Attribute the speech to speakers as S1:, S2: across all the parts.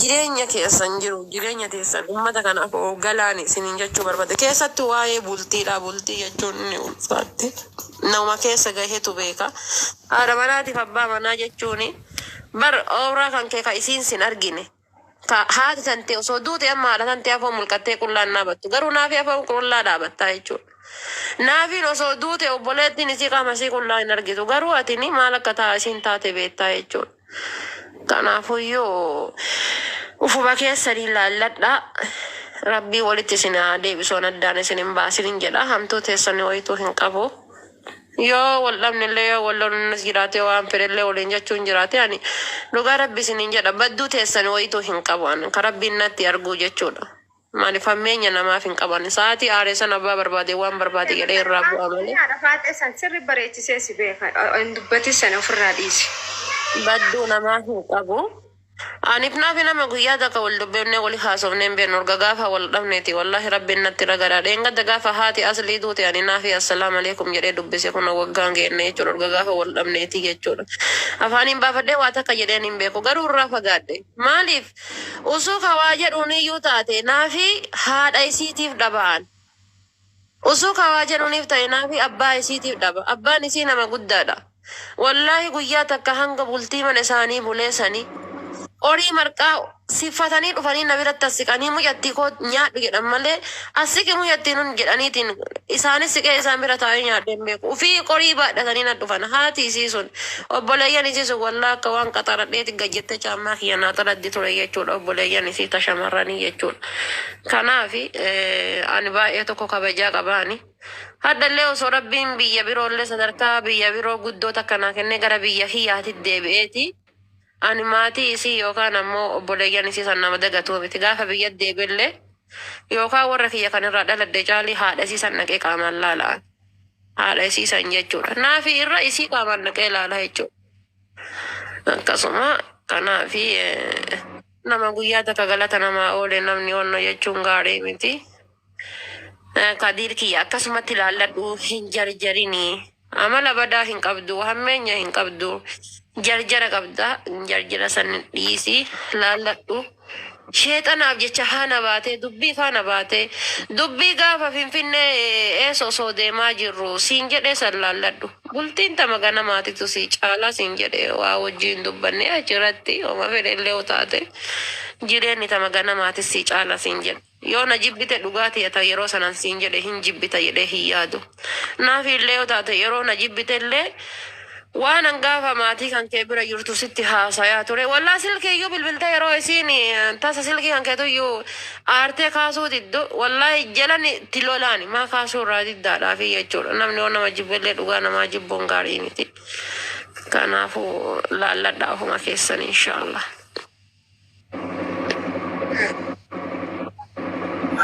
S1: jireenya keessan jiru jireenya keessan ummata kanaaf galaani isiniin jechuu barbaade keessattuu waa'ee bultiidha bultii jechuun ni ulfaatte nama keessa gaheetu beeka haadha manaatiif abbaa manaa jechuun bar ooraa kan kee ka isiin sin argine ka haati tante osoo duute amma haadha tante afoo mulqattee qullaan dhaabattu garuu naafi afoo qullaa dhaabattaa jechuudha naafiin osoo duute obboleettiin isii qaama isii qullaa hin argitu garuu atini maal akka taa isiin taate beektaa jechuudha kanaafuu ufuma keessanii laalladha rabbii walitti isin deebisoon addaan isin hin baasin jedha hamtuu teessanii wayituu hin qabu yoo wal dhabnillee yoo wal lolunnis jiraate waan fedhellee waliin jechuun jiraate ani dhugaa rabbi isiniin jedha badduu teessanii wayituu hin qabu ani ka rabbiin natti arguu jechuudha maaliif ammeenya namaaf hin qaban sa'aatii aareessan abbaa barbaade waan barbaade jedhee irraa bu'aa malee
S2: faate san sirri bareechisee si beeka dubbati sana ofirraa dhiisi
S1: badduu namaaf hin qabu Anif nafi nama guyyaa takka wal dubbifne wali haasofne hin beeknu orga gaafa wal dhabneeti wallahi rabbiin natti ragadaadha engadda gaafa haati aslii duute ani naafi assalaamu alaikum jedhee dubbise kun waggaan geenne jechuudha orga gaafa wal dhabneeti jechuudha afaaniin baafadhee waa takka jedheen hin beeku garuu irraa fagaadhe maaliif usuu kawaa jedhuun iyyuu taate naafi haadha isiitiif dhaba'an usuu kawaa jedhuuniif ta'e naafi abbaa isiitiif dhaba abbaan isii nama guddaadha wallahi guyyaa takka hanga bultii mana isaanii buleessanii Ori marqa sifatanii dhufanii na biratti asiqanii mucattii koo nyaadhu jedhan malee asiqi mucattii nun jedhaniitiin isaanis siqee isaan bira taa'ee nyaadheen beeku ufii qorii baadhatanii na dhufan haati isii sun obboleeyyan isii sun wallaa akka waan qaxaradheeti gajjette caammaa kiyya naa xaladdi ture jechuudha obboleeyyan isii tashamarranii jechuudha kanaafi ani baay'ee tokko kabajaa qabaani haddallee osoo rabbiin biyya biroollee sadarkaa biyya biroo guddoota akkanaa kennee gara biyya hiyyaatti deebi'eeti Ani maatii isii yookaan ammoo obboleeyyan isii san nama dagatuu miti gaafa biyya deebille yookaan warra kiyya kanirraa dhaladde caalii haadha isii san naqee qaamaan laala'an haadha isii san jechuudha naafi irra isii qaamaan naqee laala jechuudha akkasuma kanaafi nama guyyaa takka galata namaa oole namni onno jechuun gaarii miti kadiir kiyya akkasumatti laalladhu hin jarjarinii amala badaa hin qabdu hammeenya hin qabdu jarjara qabda jarjara san dhiisi laalladhu sheexanaaf jecha haana baate dubbii faana baate dubbii gaafa finfinnee osoo deemaa jirru siin jedhee san laalladhu bultiin tama ganamaatitu si caalaa siin jedhee waa wajjiin dubbanne achirratti oma fedhellee taate jireenyi tama ganamaatis si caalaa siin jedhe yoo na jibbite dhugaatii ata yeroo sanan siin jedhe hin jibbita jedhee hin yaadu naafillee yoo taate yeroo na jibbitellee waan angaafa maatii kan kee bira jirtu sitti haasayaa ture wallaa silkee iyyuu bilbiltee yeroo isiin tasa silkii kan keetu iyyuu aartee kaasuu diddu wallaahi jalan itti lolaani maa kaasuu irraa diddaadhaafi jechuudha namni waan nama jibbellee dhugaa namaa jibbuun gaarii miti kanaafuu laalladhaa ofuma keessan inshaallah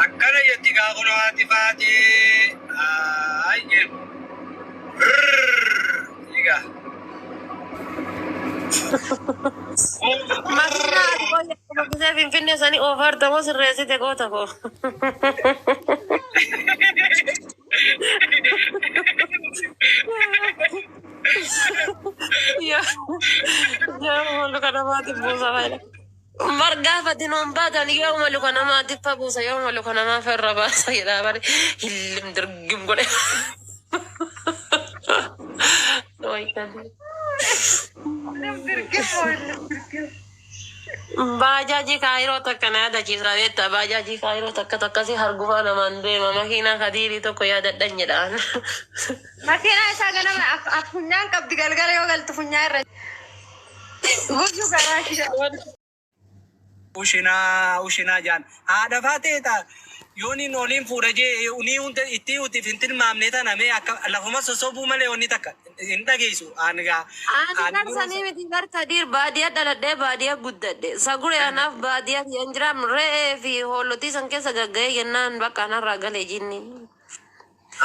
S3: akkana jetti gaafuna waati faati ayye
S1: Makina bisa finfinne sani over tamo sirresi te kota ko. Ya, ya malu kana mati busa vaina. Marga fati nomba dan yo malu kana mati pa busa yo malu kana ma ferra basa ila bari hillim dergim gole. Oi tadi. Bajaji kairo takka na da jisravetta bajaji kairo takka si hargufa na mande mama kina kadiri to ko ya daddan jedhan
S2: makina isa ganama afunyan qabdi galgala yoo galtu funyaa irra guju garaashi
S3: ushina jan haadha faateeta yooni nooliin fuudhaje unii hunde itti uti fintin maamneeta namee akka lafuma sosobuu malee onni takka hin dhageessu anigaa
S1: kan sanii miti gar kadir baadiyaa dhaladhee baadiyaa guddadhe sagure anaaf baadiyaa yan jiram re'ee fi hoolotii san keessa gagga'ee jennaan bakka anarraa galee jinni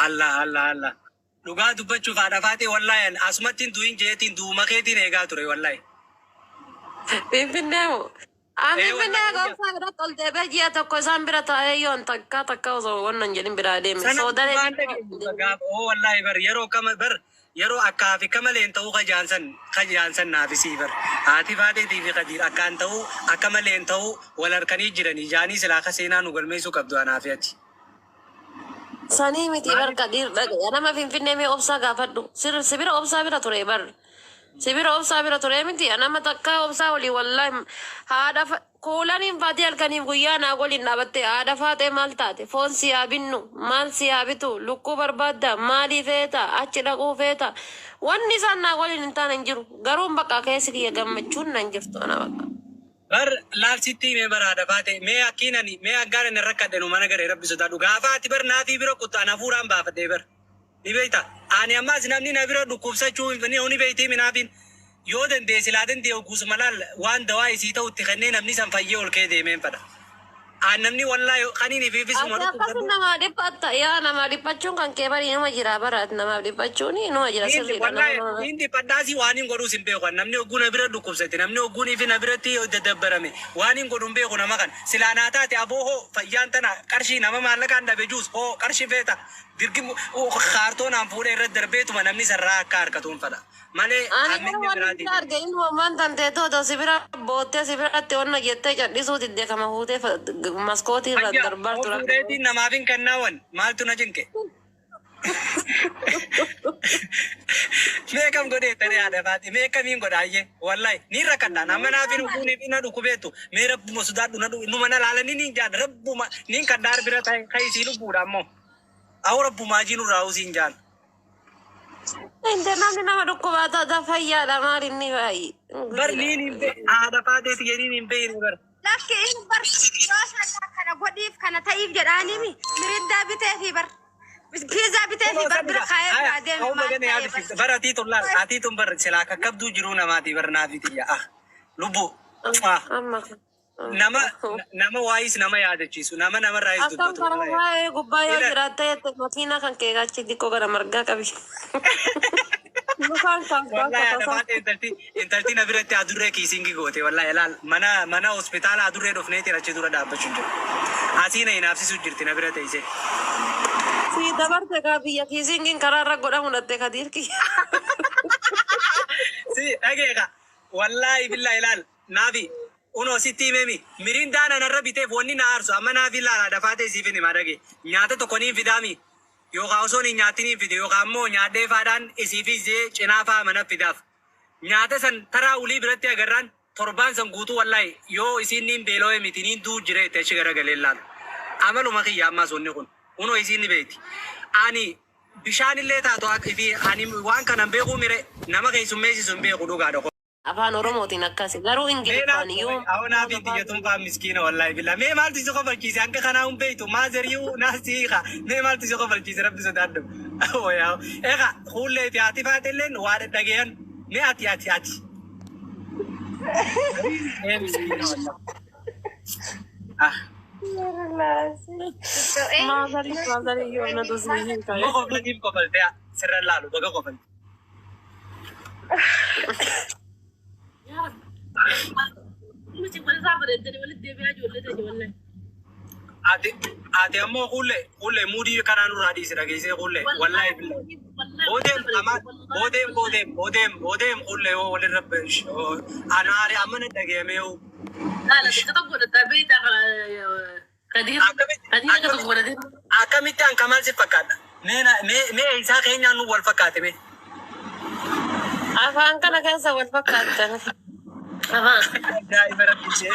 S3: Allah dhugaa dubbachuuf haadha faatee wallaahi asumattiin du'in jeetiin duuma keetiin eegaa ture wallaahi
S1: finfinnee moo finfinnee gooftaa bira tolte bejiya tokko isaan bira taa'ee yoon takka osoo wannan jedhin biraa deeme
S3: sana waan dhageessu wallaahi bar yeroo kama bar yeroo akkaa fi kamaleen ta'uu kajaansan naafisiifar haati faateetii fi qadiir akkaan ta'uu akka maleen ta'uu wal harkanii jiranii jaanii silaa akka seenaa nu galmeessuu qabdu anaafiyati.
S1: Sanii miti barka dhiirra nama finfinnee mee obsaa gaafadhu sibira obsaa bira ture bar sibira obsaa bira ture miti nama takka obsaa walii wallahi haadha kuulaniin faatee halkaniif guyyaa naa waliin dhaabatte haadha faatee maal taate foon siyaa binnu maal siyaa bitu lukkuu barbaadda maalii feeta achi dhaquu feeta wanni isaan naa waliin hin taane hin jiru garuun bakka keessi kiyya gammachuun nan jirtu ana bakka.
S3: Bar laalsitti mee baraada faate mee akkiinani mee aggaanan irra kadhenu mana garee rabbi sodaadhu gaafaati bar naafi bira kuttaan hafuuraan baafadhee bar ni beekta ani ammaas namni na bira dhukkubsachuu ni beektii minaafin yoo dandeessi laa dandee ogusuma laal waan dawaa isii ta'utti kennee namni san fayyee ol kee deemeen fadha. Namni wallaahi kaniin ififisuma
S1: dhukkubsatu. Nama dhiphatta yaa nama dhiphachuun kan kee bari nama jira baraat nama dhiphachuun nama jira sirriidha.
S3: Wallaahi inni dhiphaadhaasi waan hin godhuus hin beeku namni ogguuna bira dhukkubsate namni ogguunii fi na biratti dadabbarame waan hin godhu hin beeku nama kan silaa naa taate aboo hoo fayyaan tana qarshii nama maallaqaan dhabe juus hoo qarshii feeta dirgimu kaartoonaan fuudhee irratti darbeetuma namni sarraa akka harkatuun fadha. Malee
S1: ani waan arge ilmoo maan tante todo sibira boottee sibiratti onna jettee cadhisuu didde kama fuutee maskootii irra darbaa tura.
S3: Fuudheetiin namaaf hin kennaawan maaltu na jinqe. Mee kam godhee tare haadha faati mee kamiin godhaayyee wallahi ni rakkadha nama naaf hin dhufuunii fi na dhukubeetu mee rabbuma sodaadhu numa na laalanii ni jaan rabbuma niin kaddaar bira ta'e kayisii lubbuudha ammoo awu rabbumaa jiinu raawusiin jaan.
S1: Inte namni nama dhukkubaata fayyaadha maal inni baay'ee.
S3: Bar niin hin beekne haadha faateeti jedhiin hin beekne bar.
S2: Lakki inni bar yoo sana kana godhiif kana ta'iif jedhaanimi mirindaa bitee fi bar piizaa bitee fi bar bira kaayee adeemu maal ta'ee bar.
S3: Bar atii tun laal atii tun bar silaa kakkabduu jiruu namaati bar naafitiyya lubbu.
S1: Amma.
S3: Nama waayis nama yaadachiisu nama raayis
S1: dubbatu. Akkam karaa waa'ee gubbaa yoo jiraatte jette makiinaa kan kee achi xiqqoo gara margaa qabi.
S3: Wallahi haadha faate intalti na biratti adurree kiisingi goote wallahi ilaal mana hospitaala adurree dhufneetiin achi dura dhaabbachuun jiru. Asii na hinaafsisuu jirti na bira teessee.
S1: Si dabarte kaa biyya kiisingiin karaa irra godhamu dhatte kadiirki.
S3: Si dhageeka wallahi billahi ilaal naafi. Uno sitti himemi mirindaan anarra biteef wanni na aarsu amma naaf ilaala dafaatee siif hin hima dhage nyaata tokko niin fidaami yookaan osoo hin nyaatin hin fide yookaan ammoo nyaadhee faadhaan isiif izee cinaa faa mana fidaaf nyaata san taraa ulii biratti agarraan torbaan san guutuu wallahi yoo isiin niin beeloo'e miti niin duu jire itti achi garagalee laalu amaluma kiyya ammaas wanni kun uno isiin ni beekti ani bishaan illee taatu ani waan kanan beekuu mire nama keessummeessisu hin beeku dhugaadha.
S1: Afaan Oromootiin akkasi garuu Ingiliffaan iyyuu.
S3: Awwanaaf iyyatuun faa miskiina wallahi billa mee maaltu isa qofalchiise akka kanaa hin beektu maazeriyyuu naasiika mee maaltu isa qofalchiise rabbi sodaadhu. Yaa eega fuullee fi haati faatelleen waa dhaggeeyyan mee ati. Mee miskiina wallahi.
S1: Maazeriyyuu na dusii hin ka'e.
S3: Qoflatiif qofaltee sirra laalu baga qofalte. Ati ammoo kulle muudii kanaan irraa dhiisi dhageessee kulle wallahi billahi. Odeem kulle yoo walirra anaare amma na dhageeme yoo. Akkamitti an kamal si fakkaata? Mee isaa keenyaan nu wal fakkaate mee?
S1: Afaan kana keessa wal fakkaatan.
S3: Daa'ima rabbisee.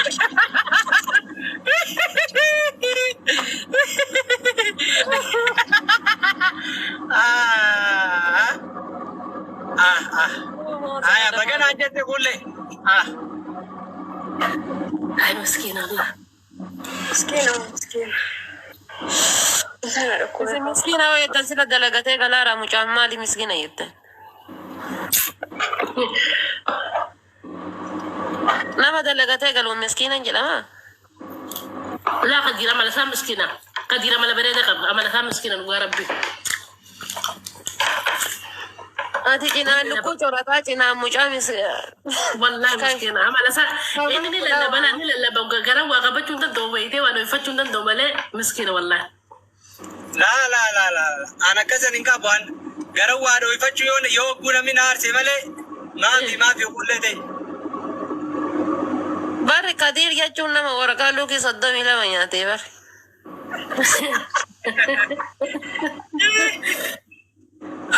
S3: Aya baganaa jette kulle.
S1: Ay miskiina Allah. Miskiina. Miskiina yoo jettan sila dalagatee galaara mucaan maali miskiina jettan? Nama dalagatee galuun miskiina jedhama.
S4: لا قدير عمل ثام مسكينة قدير عمل بريدة عمل ثام مسكينة يا ربي.
S1: Ati cinaan lukkuu corataa cinaan mucaa
S4: والله مسكينة عمل ثام إني نلا بنا قرا وقبتشون تدو بيتي وأنا يفتشون تدو ملء مسكينة والله.
S3: لا أنا كذا نكابان Garawaa dhoofachuu yoo guna mina aarse malee maafi qulleete.
S1: Bari Kadir jechuun nama waraqaa luukii 32 nyaatee bari.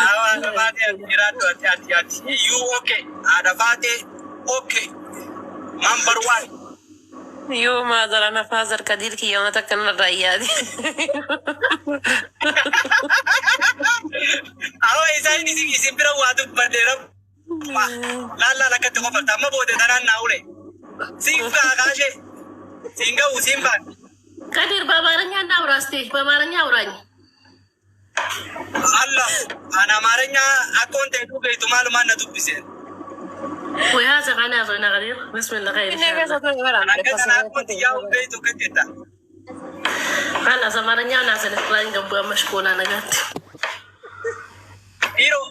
S3: Hawaasa baatee jiraatu ati. You okay? Haadha baatee okay. Number 1.
S1: Yoo maadara na faazar Kadir kiyyooma takka narraa yaade.
S3: Awa isaan isin bira waa dubbateera. Laallaa lakkatti qofalta amma booda tanaan naa ule. Siin kaakaashee. Siin ga'u siin baan.
S4: Kadir በአማርኛ እናውራ እስቲ በአማርኛ አውራኝ
S3: Allah ana amaranya akkonte dubeetu maalumaan na dubbiseen.
S4: ወይ هذا انا اظن غدير بسم الله خير ان شاء الله
S3: Akkana akkonte yaa beetu kajjeta.
S4: خلاص በአማርኛ ናሰለ ላይ ገባ መሽኮላ ነገት
S3: Dhiiroo